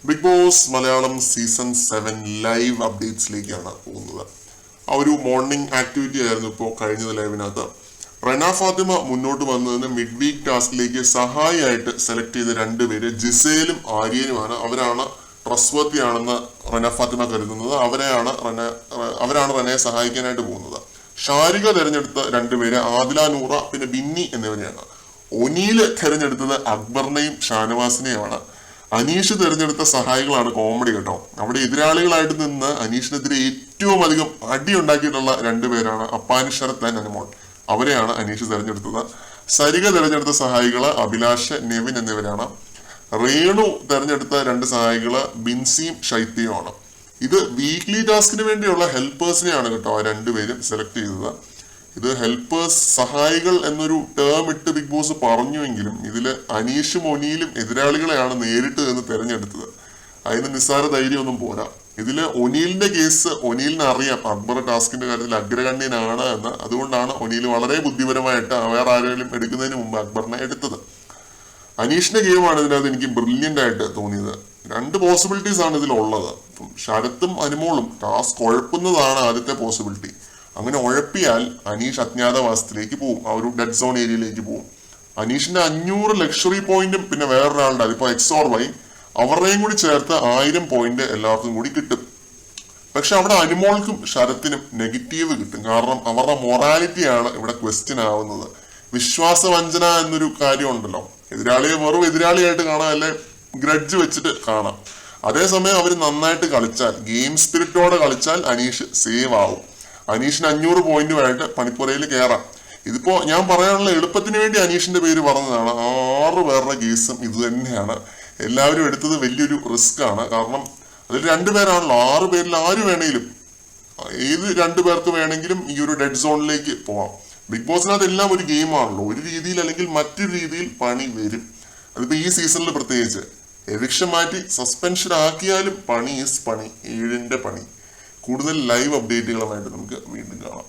Big boss Malayalam season 7 live അപ്ഡേറ്റ്സിലേക്കാണ് പോകുന്നത്. ആ ഒരു മോർണിംഗ് ആക്ടിവിറ്റി ആയിരുന്നു ഇപ്പോൾ കഴിഞ്ഞത് ലൈവിനകത്ത്. റെന ഫാത്തിമ മുന്നോട്ട് വന്നതിന് മിഡ് വീക്ക് ടാസ്കിലേക്ക് സഹായിയായിട്ട് സെലക്ട് ചെയ്ത രണ്ടുപേര് ജിസേലും ആര്യനുമാണ്. അവരാണ് ട്രസ്റ്റ്വർത്തി ആണെന്ന് റെന ഫാത്തിമ കരുതുന്നത്. അവരാണ് റെനയെ സഹായിക്കാനായിട്ട് പോകുന്നത്. ഷാരിക തെരഞ്ഞെടുത്ത രണ്ടുപേര് ആദില നൂറ പിന്നെ ബിന്നി എന്നിവരെയാണ്. ഒനീല് തെരഞ്ഞെടുത്തത് അക്ബറിനെയും ഷാനവാസിനെയുമാണ്. അനീഷ് തെരഞ്ഞെടുത്ത സഹായികളാണ് കോമഡി കേട്ടോ. അവിടെ എതിരാളികളായിട്ട് നിന്ന് അനീഷിനെതിരെ ഏറ്റവും അധികം അടി ഉണ്ടാക്കിയിട്ടുള്ള രണ്ടുപേരാണ് അപ്പാനി ശരത് ആൻഡ് അനുമോൾ. അവരെയാണ് അനീഷ് തെരഞ്ഞെടുത്തത്. സരിക തെരഞ്ഞെടുത്ത സഹായികള് അഭിലാഷ്, നെവിൻ എന്നിവരാണ്. രേണു തെരഞ്ഞെടുത്ത രണ്ട് സഹായികള് ബിൻസിയും ഷൈത്യയുമാണ്. ഇത് വീക്ക്ലി ടാസ്കിന് വേണ്ടിയുള്ള ഹെൽപ്പേഴ്സിനെയാണ് കേട്ടോ ആ രണ്ടുപേരും സെലക്ട് ചെയ്തത്. ഇത് ഹെൽപ്പേഴ്സ്, സഹായികൾ എന്നൊരു ടേം ഇട്ട് ബിഗ് ബോസ് പറഞ്ഞുവെങ്കിലും ഇതിൽ അനീഷും ഒനിയിലും എതിരാളികളെയാണ് നേരിട്ട് എന്ന് തെരഞ്ഞെടുത്തത്. അതിന് നിസ്സാര ധൈര്യമൊന്നും പോരാ. ഇതില് ഒനീലിന്റെ കേസ് ഒനീലിന് അറിയാം അക്ബർ ടാസ്കിന്റെ കാര്യത്തിൽ അഗ്രഗണ്യനാണ് എന്ന്. അതുകൊണ്ടാണ് ഒനീൽ വളരെ ബുദ്ധിപരമായിട്ട് വേറെ ആരെങ്കിലും എടുക്കുന്നതിന് മുമ്പ് അക്ബറിനെ എടുത്തത്. അനീഷിന്റെ ഗെയിമാണ് ഇതിനകത്ത് എനിക്ക് ബ്രില്യൻ്റ് ആയിട്ട് തോന്നിയത്. രണ്ട് പോസിബിലിറ്റീസ് ആണ് ഇതിലുള്ളത്. ശരത്തും അനുമോളും ടാസ്ക് ഉഴപ്പുന്നതാണ് ആദ്യത്തെ പോസിബിലിറ്റി. അങ്ങനെ ഉഴപ്പിയാൽ അനീഷ് അജ്ഞാതവാസത്തിലേക്ക് പോകും, ആ ഒരു ഡെഡ് സോൺ ഏരിയയിലേക്ക് പോകും. അനീഷിന്റെ 500 ലക്ഷറി പോയിന്റും പിന്നെ വേറൊരാളുടെ അതിപ്പോ XOR അവരുടെയും കൂടി ചേർത്ത് 1000 പോയിന്റ് എല്ലാവർക്കും കൂടി കിട്ടും. പക്ഷെ അവിടെ അനുമോൾക്കും ശരത്തിനും നെഗറ്റീവ് കിട്ടും. കാരണം അവരുടെ മൊറാലിറ്റിയാണ് ഇവിടെ ക്വസ്റ്റ്യൻ ആവുന്നത്. വിശ്വാസവഞ്ചന എന്നൊരു കാര്യം ഉണ്ടല്ലോ. എതിരാളിയെ വെറും എതിരാളിയായിട്ട് കാണാം, അല്ലെ ഗ്രഡ്ജ് വെച്ചിട്ട് കാണാം. അതേസമയം അവർ നന്നായിട്ട് കളിച്ചാൽ, ഗെയിം സ്പിരിറ്റോടെ കളിച്ചാൽ അനീഷ് സേവ് ആവും. അനീഷിന് 500 പോയിന്റുമായിട്ട് പണിപ്പുരയിൽ കയറാം. ഇതിപ്പോ ഞാൻ പറയാനുള്ള എളുപ്പത്തിന് വേണ്ടി അനീഷിന്റെ പേര് പറഞ്ഞതാണ്. 6 പേരുടെ കേസും ഇത് തന്നെയാണ്. എല്ലാവരും എടുത്തത് വലിയൊരു റിസ്ക് ആണ്. കാരണം അതിൽ 2 പേരാണല്ലോ. 6 പേരിൽ ആര് വേണമെങ്കിലും, ഏത് 2 പേർക്ക് വേണമെങ്കിലും ഈ ഒരു ഡെഡ് സോണിലേക്ക് പോവാം. ബിഗ് ബോസിനകത്ത് എല്ലാം ഒരു ഗെയിമാണല്ലോ. ഒരു രീതിയിൽ അല്ലെങ്കിൽ മറ്റൊരു രീതിയിൽ പണി വരും. അതിപ്പോ ഈ സീസണിൽ പ്രത്യേകിച്ച് എവിക്ഷൻ മാറ്റി സസ്പെൻഷൻ ആക്കിയാലും പണി ഈസ് പണി, 7ന്റെ പണി. കൂടുതൽ ലൈവ് അപ്ഡേറ്റുകളുമായിട്ട് നമുക്ക് വീണ്ടും കാണാം.